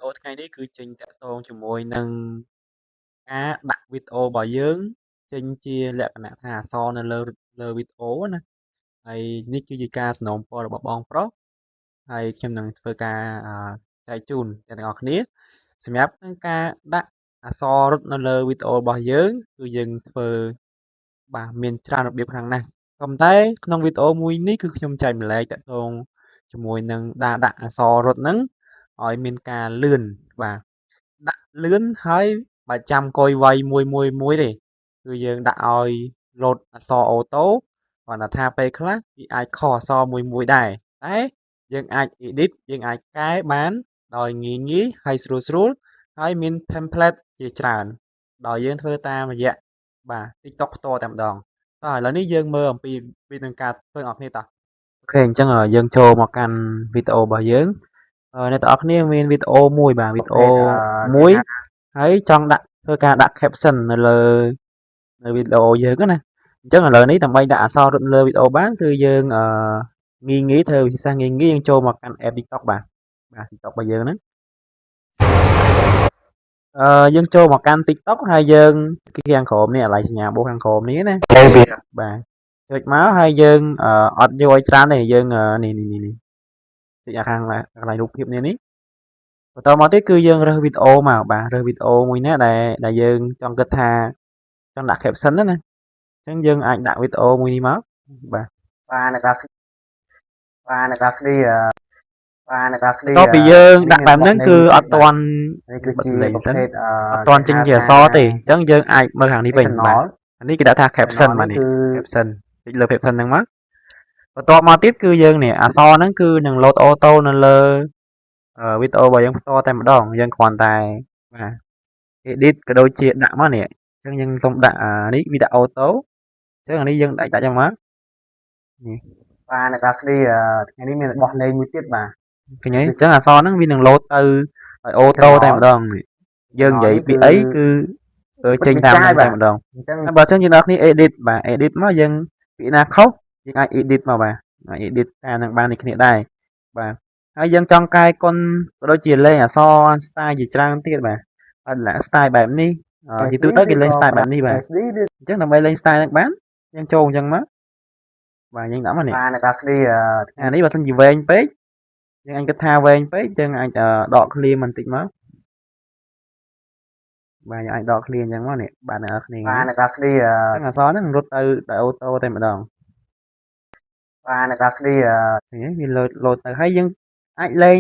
អូថ្ងៃនេះគឺចេញតាក់ទងជាមួយនឹងការដាក់វីដេអូរបស់យើងចេញជាលក្ខណៈថាអក្សរនៅលើវីដេអូណាហើយនេះគឺជាការសំណូមពររបស់បងប្រុសហើយខ្ញុំនឹងធ្វើការចែកជូនអ្នកទាំងអស់គ្នាសម្រាប់នឹងការដាក់អក្សររត់នៅលើវីដេអូរបស់យើងគឺយើងធ្វើបាទមានច្រើនរបៀបខាងណាស់ក៏ប៉ុន្តែក្នុងវីដេអូមួយនេះគឺខ្ញុំចែកម្លែកតាក់ទងជាមួយនឹងដាក់អក្សររត់ហ្នឹងឲ្យមានការលឿនបាទដាក់លឿនហើយបើចាំកុយវាយមួយទេគឺយើងដាក់ឲ្យលោតអក្សរអូតូគាត់ថាពេលខ្លះវាអាចខុសអក្សរមួយដែរតែយើងអាច edit យើងអាចកែបានដោយងាយហើយស្រួលហើយមាន template ជាច្រើនដោយយើងធ្វើតាមរយៈបាទ TikTok ផ្ទាល់តែម្ដងតោះឥឡូវនេះយើងមើលអំពីនឹងការធ្វើអ្នកគ្នាតោះអូខេអញ្ចឹងយើងចូលមកកាន់វីដេអូរបស់យើងអ្នកទាំងអស់គ្នាមានវីដេអូមួយបាទវីដេអូមួយហើយចង់ធ្វើការដាក់ caption នៅវីដេអូយើងណាអញ្ចឹងឥឡូវនេះដើម្បីដាក់អក្សររត់លើវីដេអូបានគឺយើងងាយធ្វើវិធីសាស្ត្រងាយយើងចូលមកកាន់ app TikTok បាទ TikTok របស់យើងហ្នឹងយើងចូលមកកាន់ TikTok ហើយយើងគឺខាងក្រោមនេះអាឡៃសញ្ញាបូខាងក្រោមនេះណាបាទចុចមកហើយយើងអត់យកឲ្យច្រើនទេយើងនេះចុចខាងកន្លែងរូបភាពនេះបន្តមកទៀតគឺយើងរើសវីដេអូមកបាទរើសវីដេអូមួយណាដែលយើងចង់គិតថាចង់ដាក់ caption ណាអញ្ចឹងយើងអាចដាក់វីដេអូមួយនេះមកបាទអ្នកតាតទៅពីយើងដាក់បែបហ្នឹងគឺអត់ទាន់គឺជាប្រភេទអត់ទាន់ចេញជាអក្សរទេអញ្ចឹងយើងអាចមើលខាងនេះវិញបាទអានេះគេដាក់ថា caption បាទនេះ caption តិចលើ caption ហ្នឹងមកបន្ទាប់មកទៀតគឺយើងនេះអក្សរហ្នឹងគឺនឹង load auto នៅលើវីដេអូរបស់យើងផ្ទាល់តែម្ដងយើងគ្រាន់តែបាទ edit ក៏ដូចជាដាក់មកនេះអញ្ចឹងយើងសុំដាក់នេះវីដេអូ auto អញ្ចឹងអានេះយើងដាក់យ៉ាងមកនេះបាទអ្នកតាស្រីថ្ងៃនេះមានបោះលេងមួយទៀតបាទឃើញទេអញ្ចឹងអក្សរហ្នឹងវានឹង load ទៅឲ្យអូតូតែម្ដងយើងនិយាយពីអីគឺចេញតាមតែម្ដងអញ្ចឹងបើចឹងយើងអ្នកគ្នា edit បាទ edit មកយើងពីណាខុសយើងអាច edit មកបាទ edit តាមនឹងបានដូចគ្នាដែរបាទហើយយើងចង់កែគុណក៏ដូចជាលេងអក្សរ style ជាច្រើនទៀតបាទអត់ឡា style បែបនេះជាទូទៅគេលេង style បែបនេះបាទអញ្ចឹងដើម្បីលេង style ហ្នឹងបានយើងចូលអញ្ចឹងមកបាទយើងដាក់មកនេះបាទអ្នកតាស្រីអានេះបើសិនជាវែងពេកយើងអាចគិតថាវែងពេកយើងអាចដក clear បន្តិចមកបាទយើងអាចដក clear អញ្ចឹងមកនេះបាទអ្នកនរគ្នាបាទអ្នកតាស្រីអញ្ចឹងអក្សរហ្នឹងរត់ទៅដោយអូតូតែម្ដងបាទអ្នកតាស្រីវាលោតទៅហើយយើងអាចលេង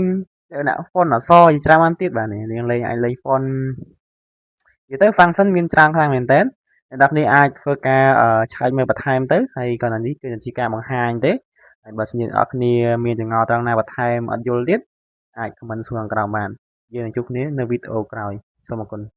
ដាក់ font អក្សរជាច្រើនបានទៀតបាទនេះយើងលេងអាចលេង font និយាយទៅ function មានច្រើនខ្លាំងមែនតើអ្នកនរគ្នាអាចធ្វើការឆែកមើលបន្ថែមទៅហើយក៏នេះគឺជាការបង្ហាញទេហើយបើសិនជាអ្នកនរគ្នាមានចម្ងល់ត្រង់ណាបន្ថែមអត់យល់ទៀតអាច comment សួរខាងក្រោមបានយើងនឹងជួបគ្នានៅវីដេអូក្រោយសូមអរគុណ